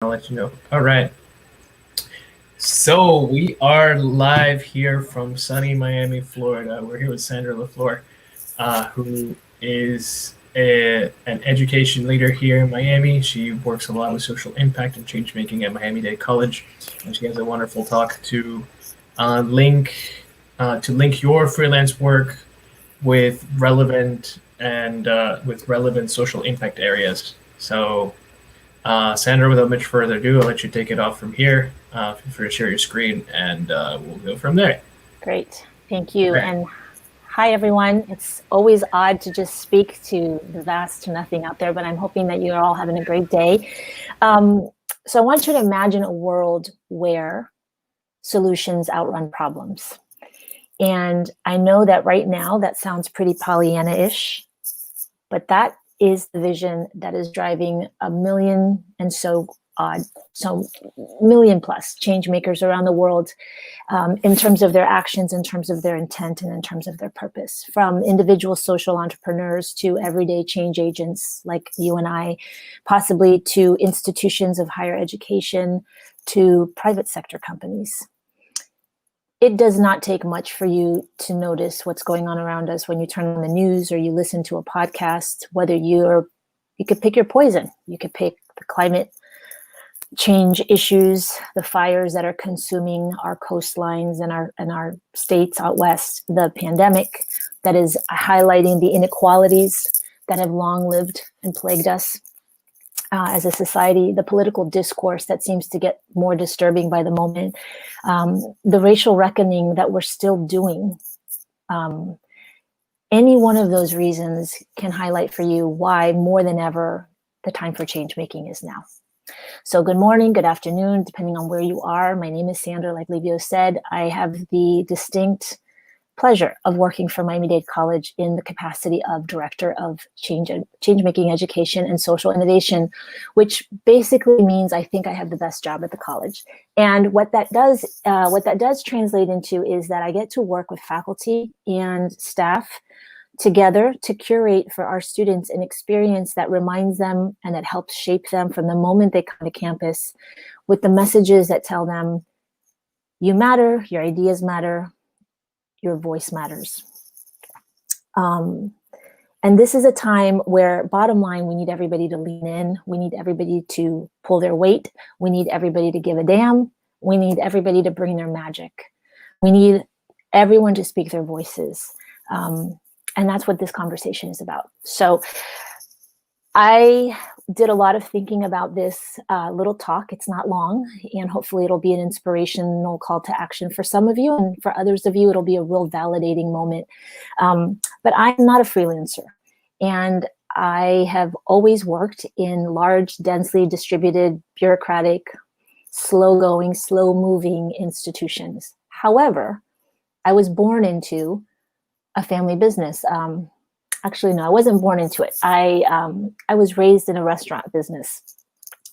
I'll let you know. All right. So we are live here from sunny Miami, Florida. We're here with Sandra LaFleur, who is an education leader here in Miami. She works a lot with social impact and change making at Miami-Dade College, and she has a wonderful talk link your freelance work with relevant social impact areas. So Sandra, without much further ado, I'll let you take it off from here. Feel free to share your screen, and we'll go from there. Great. Thank you. Right. And hi, everyone. It's always odd to just speak to the vast to nothing out there, but I'm hoping that you're all having a great day. So I want you to imagine a world where solutions outrun problems. And I know that right now that sounds pretty Pollyanna-ish, but that is the vision that is driving a million plus change makers around the world, in terms of their actions, in terms of their intent, and in terms of their purpose, from individual social entrepreneurs to everyday change agents like you and I, possibly to institutions of higher education, to private sector companies. It does not take much for you to notice what's going on around us when you turn on the news or you listen to a podcast, whether you could pick your poison. You could pick the climate change issues, the fires that are consuming our coastlines and our states out west, the pandemic that is highlighting the inequalities that have long lived and plagued us as a society, the political discourse that seems to get more disturbing by the moment, the racial reckoning that we're still doing. Any one of those reasons can highlight for you why, more than ever, the time for change making is now. So good morning, good afternoon, depending on where you are. My name is Sandra, like Livio said. I have the distinct pleasure of working for Miami-Dade College in the capacity of Director of Change-Making Education and Social Innovation, which basically means I think I have the best job at the college. And what that does translate into is that I get to work with faculty and staff together to curate for our students an experience that reminds them and that helps shape them from the moment they come to campus, with the messages that tell them, you matter, your ideas matter, your voice matters. And this is a time where, bottom line, we need everybody to lean in. We need everybody to pull their weight. We need everybody to give a damn. We need everybody to bring their magic. We need everyone to speak their voices. And that's what this conversation is about. So I did a lot of thinking about this little talk. It's not long, and hopefully it'll be an inspirational call to action for some of you, and for others of you, it'll be a real validating moment. But I'm not a freelancer, and I have always worked in large, densely distributed, bureaucratic, slow-going, slow-moving institutions. However, I was born into a family business. Actually, no, I wasn't born into it. I was raised in a restaurant business,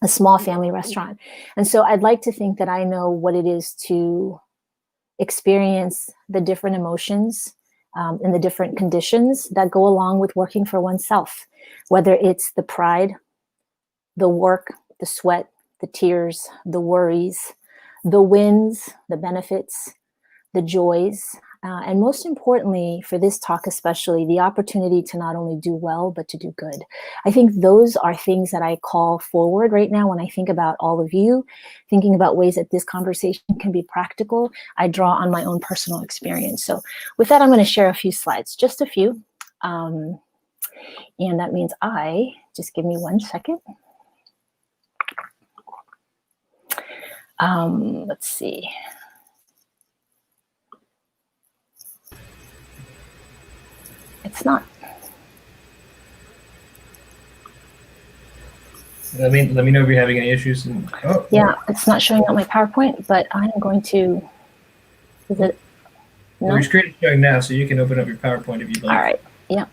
a small family restaurant. And so I'd like to think that I know what it is to experience the different emotions and the different conditions that go along with working for oneself, whether it's the pride, the work, the sweat, the tears, the worries, the wins, the benefits, the joys, and most importantly, for this talk especially, the opportunity to not only do well, but to do good. I think those are things that I call forward right now when I think about all of you, thinking about ways that this conversation can be practical. I draw on my own personal experience. So with that, I'm going to share a few slides, just a few. And that means just give me 1 second. Let's see. It's not. Let me know if you're having any issues. Yeah, it's not showing up my PowerPoint, but I'm going to. Is it? No? Well, your screen is showing now, so you can open up your PowerPoint if you'd like. All right. Yeah.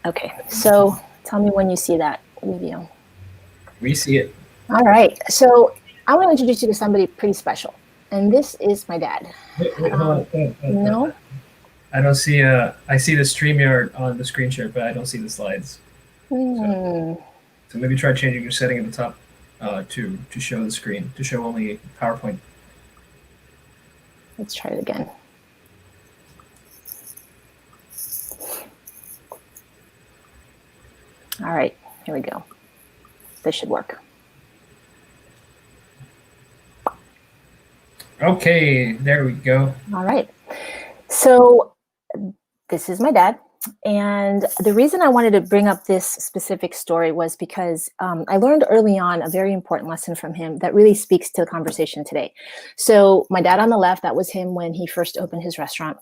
Okay. So tell me when you see that video. We see it. All right. So I want to introduce you to somebody pretty special, and this is my dad. Wait, hold on. No. I don't see I see the StreamYard on the screen share, but I don't see the slides. So maybe try changing your setting at the top. to show the screen, to show only PowerPoint. Let's try it again. All right, here we go. This should work. Okay, there we go. All right. So this is my dad. And the reason I wanted to bring up this specific story was because I learned early on a very important lesson from him that really speaks to the conversation today. So my dad on the left, that was him when he first opened his restaurant.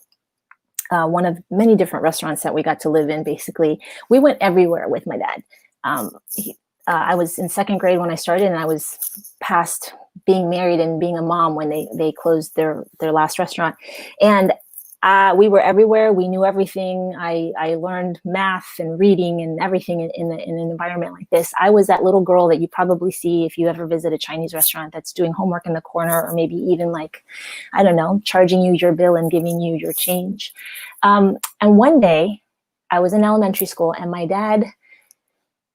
One of many different restaurants that we got to live in, basically. We went everywhere with my dad. I was in second grade when I started, and I was past being married and being a mom when they closed their last restaurant. And we were everywhere. We knew everything. I learned math and reading and everything in an environment like this. I was that little girl that you probably see if you ever visit a Chinese restaurant that's doing homework in the corner, or maybe even like, I don't know, charging you your bill and giving you your change. And one day I was in elementary school, and my dad,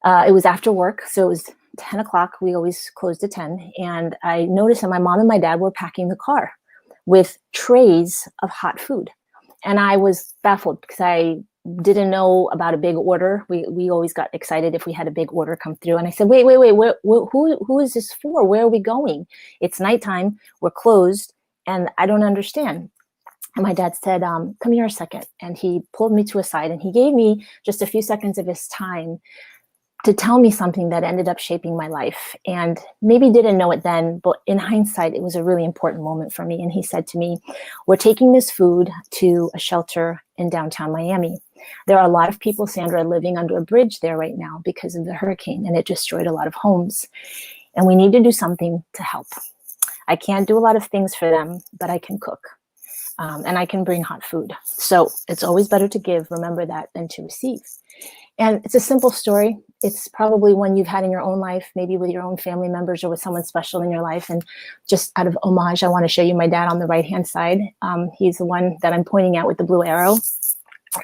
it was after work. So it was 10 o'clock. We always closed at 10. And I noticed that my mom and my dad were packing the car with trays of hot food. And I was baffled because I didn't know about a big order. We always got excited if we had a big order come through. And I said, wait, who is this for? Where are we going? It's nighttime, we're closed, and I don't understand. And my dad said, come here a second. And he pulled me to a side, and he gave me just a few seconds of his time to tell me something that ended up shaping my life. And maybe didn't know it then, but in hindsight, it was a really important moment for me. And he said to me, we're taking this food to a shelter in downtown Miami. There are a lot of people, Sandra, living under a bridge there right now because of the hurricane, and it destroyed a lot of homes. And we need to do something to help. I can't do a lot of things for them, but I can cook. And I can bring hot food. So it's always better to give, remember that, than to receive. And it's a simple story. It's probably one you've had in your own life, maybe with your own family members or with someone special in your life. And just out of homage, I want to show you my dad on the right-hand side. He's the one that I'm pointing at with the blue arrow.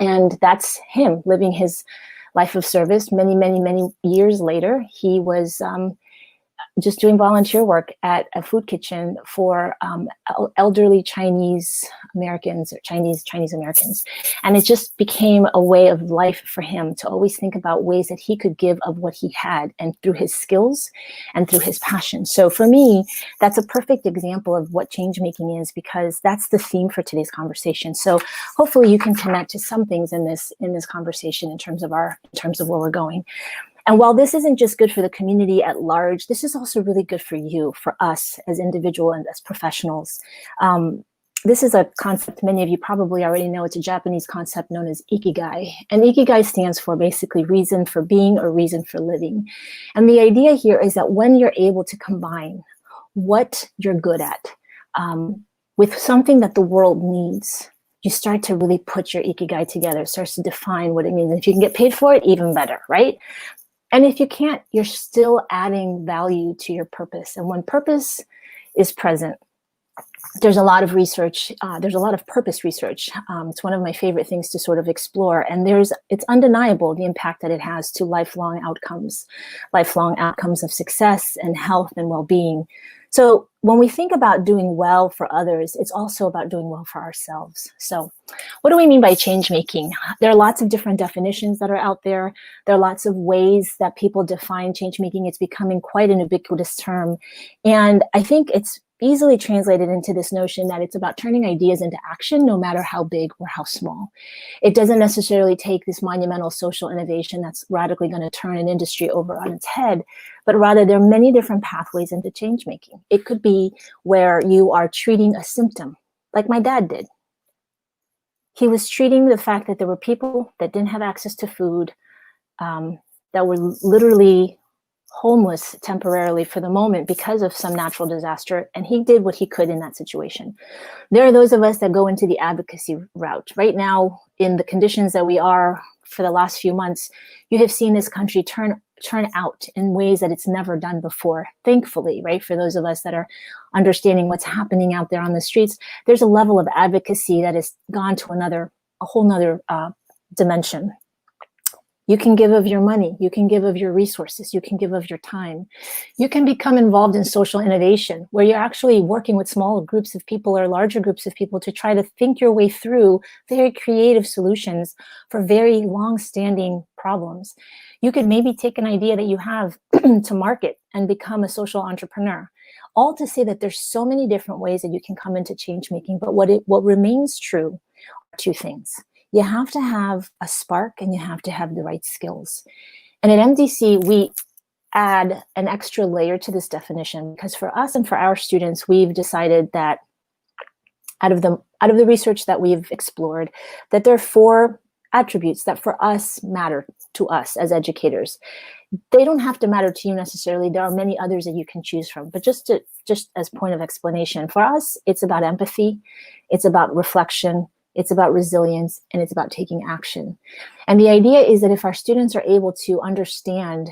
And that's him living his life of service. Many, many, many years later, he was just doing volunteer work at a food kitchen for elderly Chinese Americans, or Chinese Americans. And it just became a way of life for him to always think about ways that he could give of what he had, and through his skills and through his passion. So for me, that's a perfect example of what change making is, because that's the theme for today's conversation. So hopefully you can connect to some things in this conversation in terms of where we're going. And while this isn't just good for the community at large, this is also really good for you, for us as individuals and as professionals. This is a concept many of you probably already know. It's a Japanese concept known as Ikigai. And Ikigai stands for basically reason for being or reason for living. And the idea here is that when you're able to combine what you're good at with something that the world needs, you start to really put your Ikigai together. It starts to define what it means. If you can get paid for it, even better, right? And if you can't, you're still adding value to your purpose. And when purpose is present, there's a lot of research. There's a lot of purpose research. It's one of my favorite things to sort of explore. And it's undeniable the impact that it has to lifelong outcomes of success and health and well-being. So when we think about doing well for others, it's also about doing well for ourselves. So what do we mean by change making? There are lots of different definitions that are out there. There are lots of ways that people define change making. It's becoming quite an ubiquitous term. And I think it's easily translated into this notion that it's about turning ideas into action, no matter how big or how small. It doesn't necessarily take this monumental social innovation that's radically going to turn an industry over on its head, but rather there are many different pathways into change making. It could be where you are treating a symptom, like my dad did. He was treating the fact that there were people that didn't have access to food, that were literally homeless temporarily for the moment because of some natural disaster, and he did what he could in that situation. There are those of us that go into the advocacy route. Right now, in the conditions that we are for the last few months, you have seen this country turn out in ways that it's never done before, thankfully, right? For those of us that are understanding what's happening out there on the streets, there's a level of advocacy that has gone to a whole nother dimension. You can give of your money. You can give of your resources. You can give of your time. You can become involved in social innovation, where you're actually working with smaller groups of people or larger groups of people to try to think your way through very creative solutions for very long-standing problems. You could maybe take an idea that you have to market and become a social entrepreneur. All to say that there's so many different ways that you can come into change making, but what remains true are two things. You have to have a spark and you have to have the right skills. And at MDC, we add an extra layer to this definition because for us and for our students, we've decided that out of the research that we've explored, that there are 4 attributes that for us matter to us as educators. They don't have to matter to you necessarily. There are many others that you can choose from, but just as point of explanation, for us, it's about empathy, it's about reflection, it's about resilience, and it's about taking action. And the idea is that if our students are able to understand,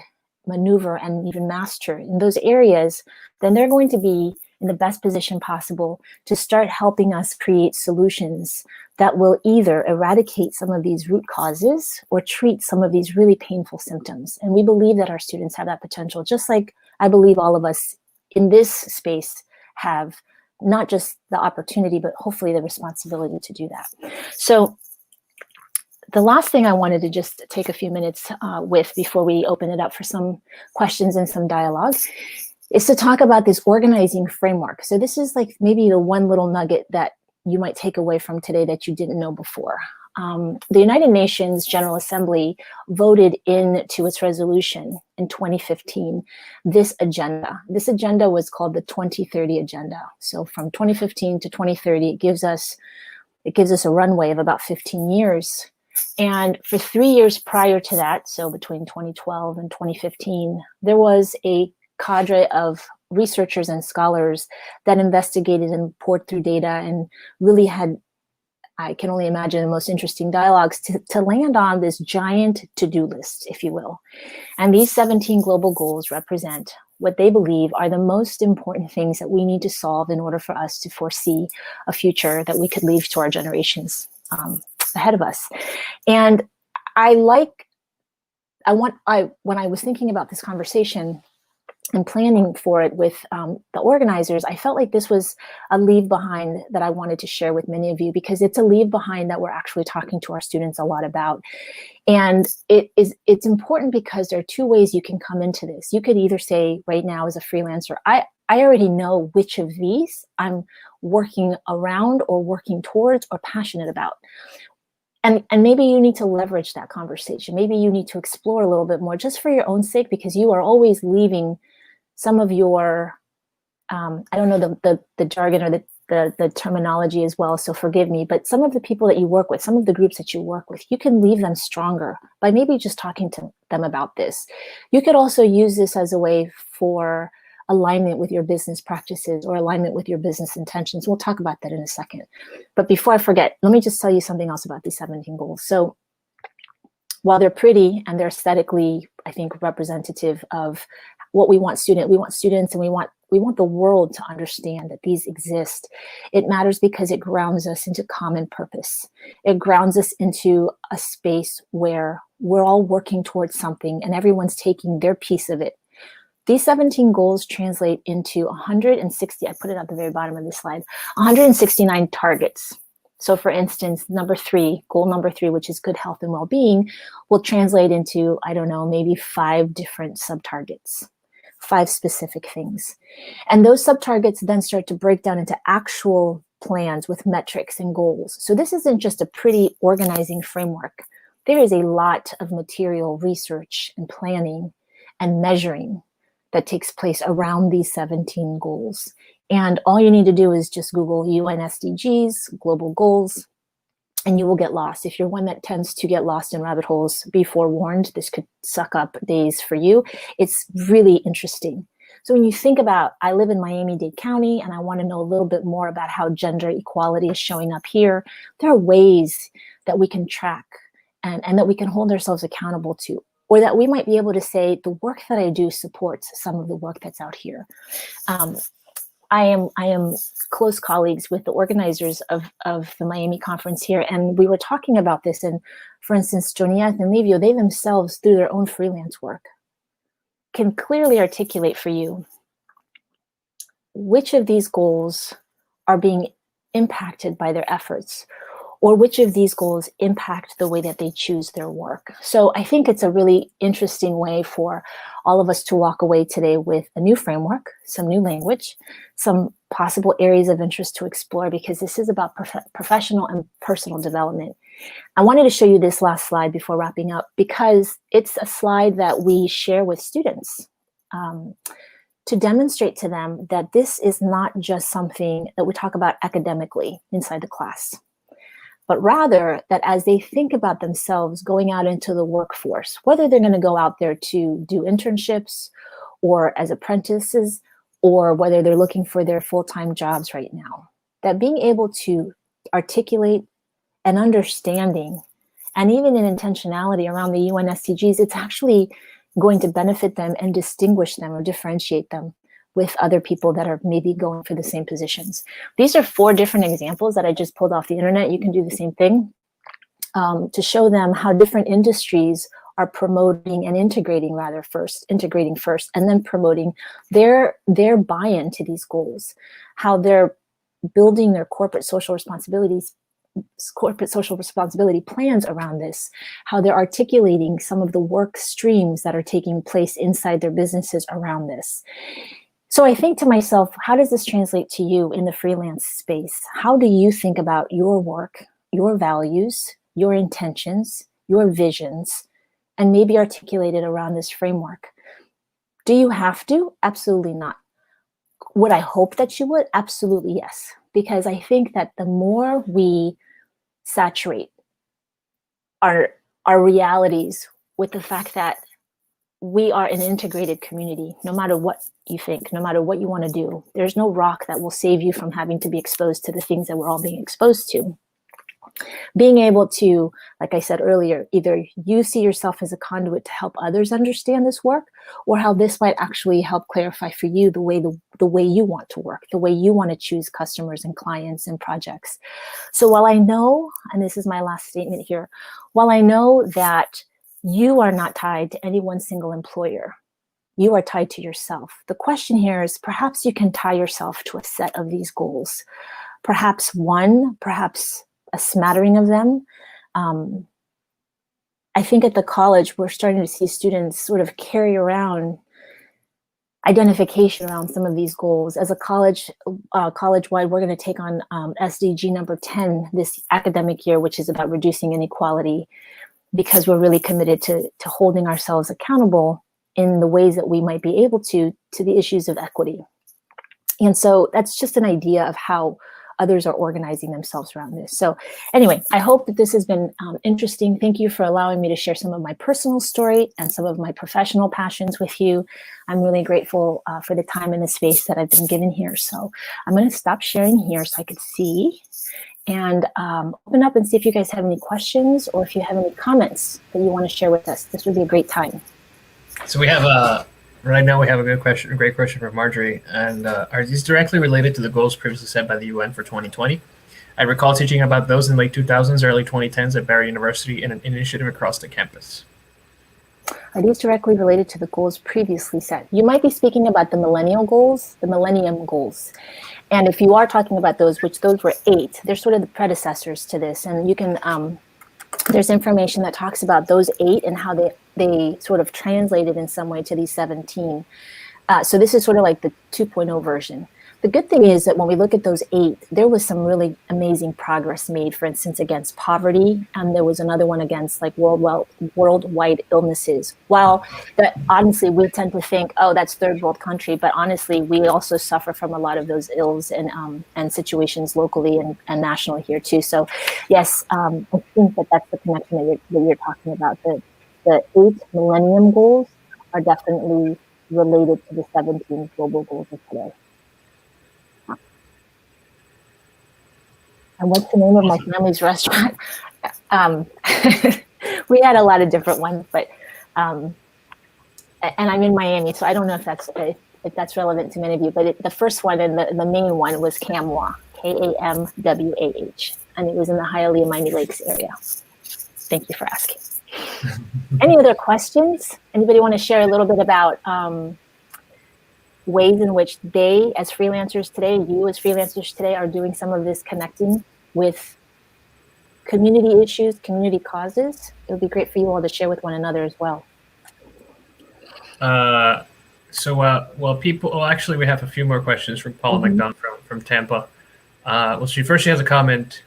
maneuver, and even master in those areas, then they're going to be in the best position possible to start helping us create solutions that will either eradicate some of these root causes or treat some of these really painful symptoms. And we believe that our students have that potential, just like I believe all of us in this space have not just the opportunity, but hopefully the responsibility to do that. So the last thing I wanted to just take a few minutes with before we open it up for some questions and some dialogue is to talk about this organizing framework. So this is like maybe the one little nugget that you might take away from today that you didn't know before. The United Nations General Assembly voted into its resolution in 2015 this agenda. This agenda was called the 2030 Agenda. So from 2015 to 2030, it gives us a runway of about 15 years. And for 3 years prior to that, so between 2012 and 2015, there was a cadre of researchers and scholars that investigated and poured through data and really had, I can only imagine, the most interesting dialogues to land on this giant to-do list, if you will. And these 17 global goals represent what they believe are the most important things that we need to solve in order for us to foresee a future that we could leave to our generations ahead of us. And when I was thinking about this conversation and planning for it with the organizers, I felt like this was a leave behind that I wanted to share with many of you, because it's a leave behind that we're actually talking to our students a lot about. And it's important because there are 2 ways you can come into this. You could either say right now as a freelancer, I already know which of these I'm working around or working towards or passionate about. And maybe you need to leverage that conversation. Maybe you need to explore a little bit more just for your own sake, because you are always leaving some of your, I don't know the jargon or the terminology as well, so forgive me, but some of the people that you work with, some of the groups that you work with, you can leave them stronger by maybe just talking to them about this. You could also use this as a way for alignment with your business practices or alignment with your business intentions. We'll talk about that in a second. But before I forget, let me just tell you something else about these 17 goals. So while they're pretty and they're aesthetically, I think, representative of what we want students, and we want the world to understand that these exist. It matters because it grounds us into common purpose. It grounds us into a space where we're all working towards something and everyone's taking their piece of it. These 17 goals translate into 160, I put it at the very bottom of this slide, 169 targets. So for instance, goal number 3, which is good health and well-being, will translate into, I don't know, maybe 5 different sub-targets, 5 specific things. And those sub-targets then start to break down into actual plans with metrics and goals. So this isn't just a pretty organizing framework. There is a lot of material research and planning and measuring that takes place around these 17 goals. And all you need to do is just Google UN SDGs, global goals, and you will get lost. If you're one that tends to get lost in rabbit holes, be forewarned, this could suck up days for you. It's really interesting. So when you think about, I live in Miami-Dade County, and I want to know a little bit more about how gender equality is showing up here, there are ways that we can track and that we can hold ourselves accountable to, or that we might be able to say, the work that I do supports some of the work that's out here. I am close colleagues with the organizers of the Miami conference here, and we were talking about this. And for instance, Joniath and Livio, they themselves, through their own freelance work, can clearly articulate for you which of these goals are being impacted by their efforts, or which of these goals impact the way that they choose their work. So I think it's a really interesting way for all of us to walk away today with a new framework, some new language, some possible areas of interest to explore, because this is about professional and personal development. I wanted to show you this last slide before wrapping up, because it's a slide that we share with students to demonstrate to them that this is not just something that we talk about academically inside the class, but rather that as they think about themselves going out into the workforce, whether they're going to go out there to do internships or as apprentices, or whether they're looking for their full-time jobs right now, that being able to articulate an understanding and even an intentionality around the UN SDGs, it's actually going to benefit them and distinguish them or differentiate them with other people that are maybe going for the same positions. These are 4 different examples that I just pulled off the internet. You can do the same thing to show them how different industries are promoting and integrating first, and then promoting their buy-in to these goals, how they're building their corporate social responsibility plans around this, how they're articulating some of the work streams that are taking place inside their businesses around this. So I think to myself, how does this translate to you in the freelance space? How do you think about your work, your values, your intentions, your visions, and maybe articulate it around this framework? Do you have to? Absolutely not. Would I hope that you would? Absolutely yes. Because I think that the more we saturate our realities with the fact that we are an integrated community, no matter what you think, no matter what you want to do, there's no rock that will save you from having to be exposed to the things that we're all being exposed to. Being able to, like I said earlier, either you see yourself as a conduit to help others understand this work, or how this might actually help clarify for you the way you want to work, the way you want to choose customers and clients and projects. So while I know, and this is my last statement here, while I know that you are not tied to any one single employer, you are tied to yourself. The question here is, perhaps you can tie yourself to a set of these goals, perhaps one, perhaps a smattering of them. I think at the college, we're starting to see students sort of carry around identification around some of these goals. As a college-wide, we're going to take on SDG number 10 this academic year, which is about reducing inequality, because we're really committed to holding ourselves accountable in the ways that we might be able to the issues of equity. And so that's just an idea of how others are organizing themselves around this. So anyway, I hope that this has been interesting. Thank you for allowing me to share some of my personal story and some of my professional passions with you. I'm really grateful for the time and the space that I've been given here. So I'm going to stop sharing here so I could see and open up and see if you guys have any questions or if you have any comments that you want to share with us. This would be a great time. So we have right now we have a great question from Marjorie, and are these directly related to the goals previously set by the UN for 2020? I recall teaching about those in late 2000s, early 2010s at Barry University in an initiative across the campus. Are these directly related to the goals previously set? You might be speaking about the millennium goals. And if you are talking about those, which those were 8, they're sort of the predecessors to this. And you can, there's information that talks about those 8 and how they sort of translated in some way to these 17. So this is sort of like the 2.0 version. The good thing is that when we look at those 8, there was some really amazing progress made, for instance, against poverty. And there was another one against like worldwide illnesses. While that honestly, we tend to think, oh, that's third world country. But honestly, we also suffer from a lot of those ills and situations locally and nationally here too. So yes, I think that that's the connection that you're talking about. The 8 millennium goals are definitely related to the 17 global goals of today. And what's the name of my family's restaurant? We had a lot of different ones, but and I'm in Miami, so I don't know if that's if that's relevant to many of you, but the first one and the main one was Kamwah, Kamwah, and it was in the Hialeah Miami Lakes area. Thank you for asking. Any other questions? Anybody want to share a little bit about ways in which they, as freelancers today, you as freelancers today, are doing some of this connecting with community issues, community causes? It would be great for you all to share with one another as well. Actually, we have a few more questions from Paula McDonald from Tampa. She has a comment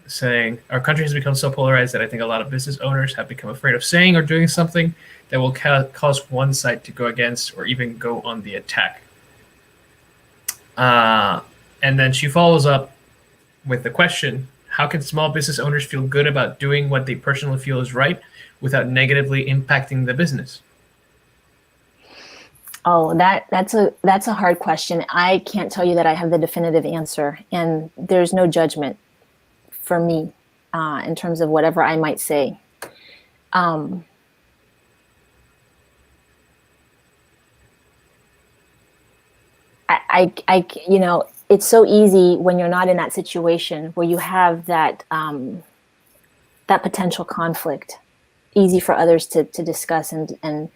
saying, our country has become so polarized that I think a lot of business owners have become afraid of saying or doing something that will cause one side to go against or even go on the attack. And then she follows up with the question, how can small business owners feel good about doing what they personally feel is right without negatively impacting the business? Oh, that's a hard question. I can't tell you that I have the definitive answer, and there's no judgment for me in terms of whatever I might say. You know, it's so easy when you're not in that situation where you have that that potential conflict, easy for others to discuss and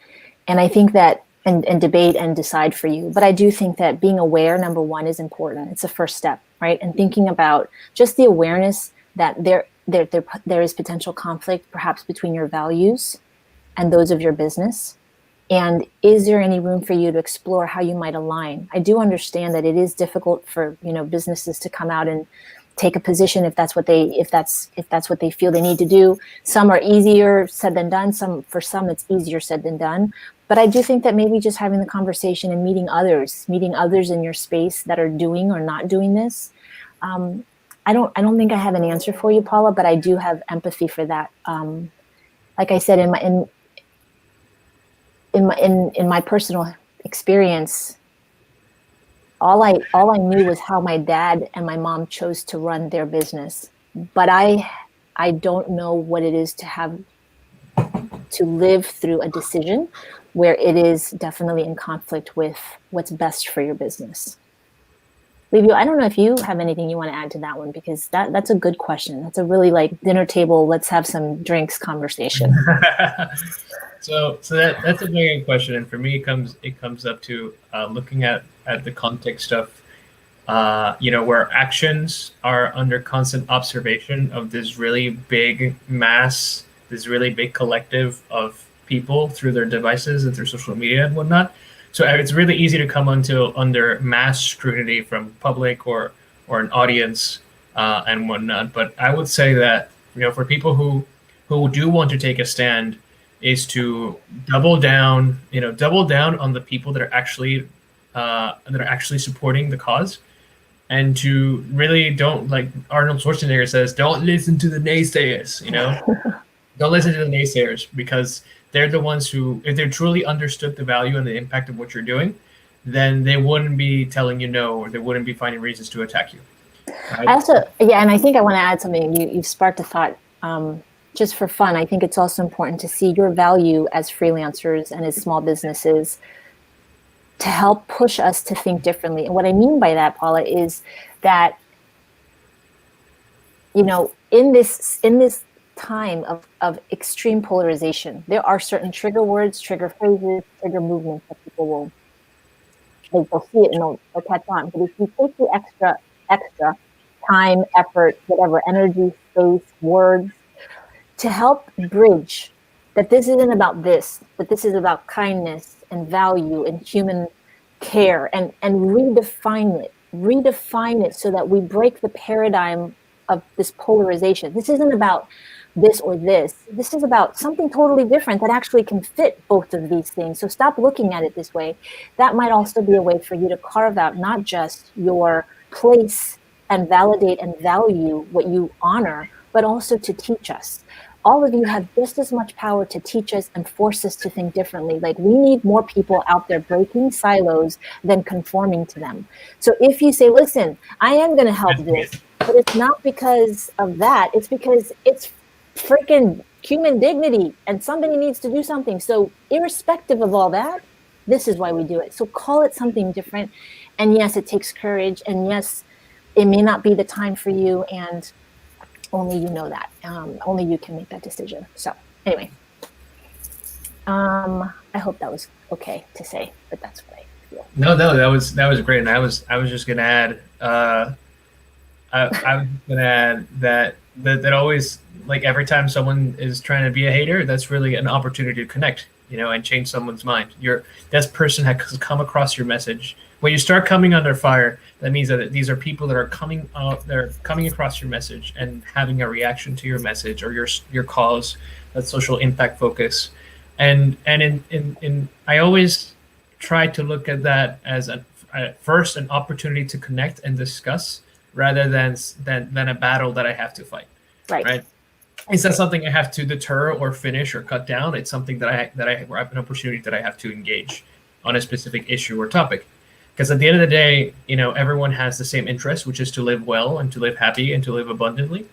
I think that and debate and decide for you. But I do think that being aware, number one, is important. It's a first step, right? And thinking about just the awareness that there is potential conflict, perhaps between your values and those of your business. And is there any room for you to explore how you might align? I do understand that it is difficult for, you know, businesses to come out and take a position if that's what they feel they need to do. Some are easier said than done. For some it's easier said than done. But I do think that maybe just having the conversation and meeting others in your space that are doing or not doing this. I don't think I have an answer for you, Paula, but I do have empathy for that. Like I said, in my personal experience, all I knew was how my dad and my mom chose to run their business. But I don't know what it is to live through a decision where it is definitely in conflict with what's best for your business. Livio, I don't know if you have anything you want to add to that one, because that's a good question. That's a really like dinner table, let's have some drinks conversation. So that's a very good question, and for me, it comes up to looking at the context of where actions are under constant observation of this really big mass, this really big collective of people through their devices and through social media and whatnot. So it's really easy to come under mass scrutiny from public or an audience and whatnot. But I would say that for people who do want to take a stand, is to double down on the people that are actually supporting the cause, and to really don't, like Arnold Schwarzenegger says, don't listen to the naysayers. Don't listen to the naysayers, because they're the ones who, if they truly understood the value and the impact of what you're doing, then they wouldn't be telling you no, or they wouldn't be finding reasons to attack you. Right? And I think I want to add something. You've sparked a thought. Just for fun, I think it's also important to see your value as freelancers and as small businesses to help push us to think differently. And what I mean by that, Paula, is that in this time of extreme polarization, there are certain trigger words, trigger phrases, trigger movements that people they'll see it and they'll catch on. But if you take the extra time, effort, whatever, energy, space, words, to help bridge that this isn't about this, but this is about kindness and value and human care, and redefine it so that we break the paradigm of this polarization. This isn't about this or this. This is about something totally different that actually can fit both of these things. So stop looking at it this way. That might also be a way for you to carve out not just your place and validate and value what you honor, but also to teach us. All of you have just as much power to teach us and force us to think differently. Like, we need more people out there breaking silos than conforming to them. So if you say, listen, I am going to help this, but it's not because of that. It's because it's freaking human dignity and somebody needs to do something. So irrespective of all that, This is why we do it. So call it something different. And yes, it takes courage. And yes, it may not be the time for you. And only you know that. Only you can make that decision. So anyway, I hope that was okay to say, but that's what I feel. No, that was great. And I was just gonna add, I was gonna add that always, like, every time someone is trying to be a hater, that's really an opportunity to connect, and change someone's mind. That person has come across your message. When you start coming under fire, that means that these are people that are coming out, they're coming across your message and having a reaction to your message or your cause, that social impact focus. And in I always try to look at that as first an opportunity to connect and discuss, rather than a battle that I have to fight. Right. It's not something I have to deter or finish or cut down. It's something that I have an opportunity that I have to engage on a specific issue or topic. Because at the end of the day, everyone has the same interest, which is to live well and to live happy and to live abundantly,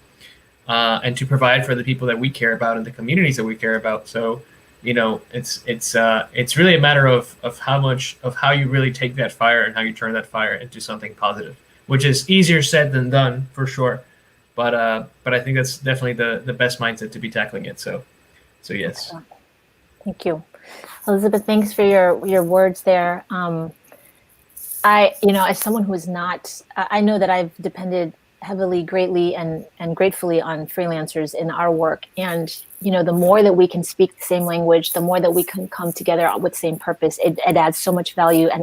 and to provide for the people that we care about and the communities that we care about. So, it's really a matter of how you really take that fire and how you turn that fire into something positive, which is easier said than done, for sure. But I think that's definitely the best mindset to be tackling it. So yes. Thank you, Elizabeth. Thanks for your words there. As someone who is not, I know that I've depended heavily, greatly, and gratefully on freelancers in our work. And, the more that we can speak the same language, the more that we can come together with the same purpose, it adds so much value and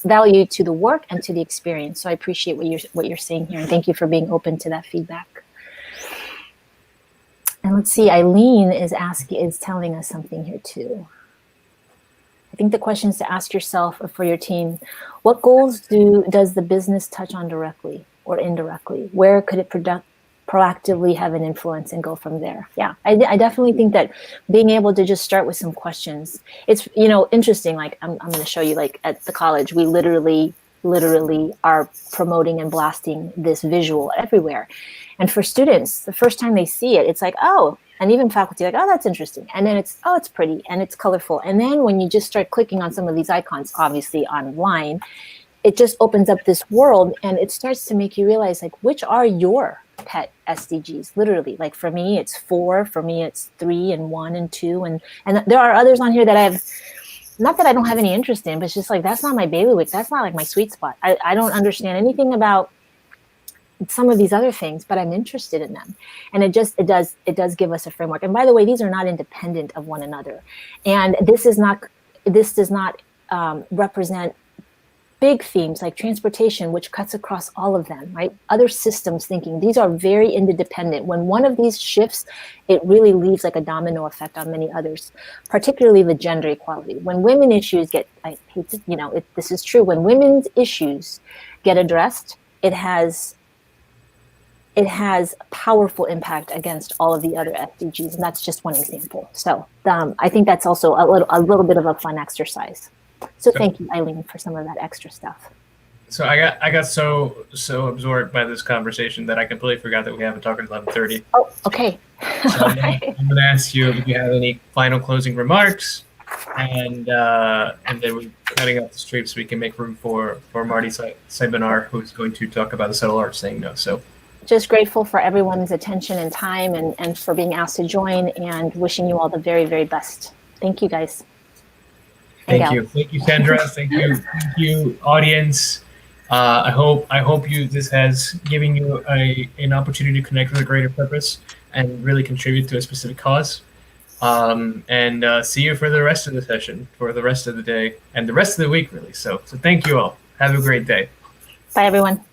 value to the work and to the experience. So I appreciate what you're saying here. And thank you for being open to that feedback. And let's see, Eileen is telling us something here too. I think the questions to ask yourself or for your team: what goals does the business touch on directly or indirectly? Where could it proactively have an influence and go from there? Yeah, I definitely think that being able to just start with some questions. It's, interesting. Like I'm going to show you, like at the college, we literally are promoting and blasting this visual everywhere. And for students, the first time they see it, it's like, oh, and even faculty, like, oh, that's interesting. And then it's, oh, it's pretty and it's colorful. And then when you just start clicking on some of these icons, obviously online, it just opens up this world, and it starts to make you realize, like, which are your pet SDGs? Literally, like for me, it's 4. For me, it's 3 and 1 and 2. And there are others on here that I have, not that I don't have any interest in, but it's just like, that's not my bailiwick. That's not like my sweet spot. I don't understand anything about some of these other things, but I'm interested in them. And it does give us a framework. And by the way, these are not independent of one another. And this does not represent big themes like transportation, which cuts across all of them, right? Other systems thinking, these are very interdependent. When one of these shifts, it really leaves like a domino effect on many others, particularly the gender equality. When women issues this is true, when women's issues get addressed, it has powerful impact against all of the other SDGs, and that's just one example. So I think that's also a little bit of a fun exercise. So thank you, Eileen, for some of that extra stuff. So I got so absorbed by this conversation that I completely forgot that we haven't talked at 11:30. Oh, okay. So I'm going to ask you if you have any final closing remarks, and then we're cutting up the stream so we can make room for Marty Seibenar, who's going to talk about the subtle art saying no. So. Just grateful for everyone's attention and time, and for being asked to join, and wishing you all the very, very best. Thank you, guys. Thank you, Sandra. Thank you, audience. I hope this has given you an opportunity to connect with a greater purpose and really contribute to a specific cause. And see you for the rest of the session, for the rest of the day, and the rest of the week, really. So thank you all. Have a great day. Bye, everyone.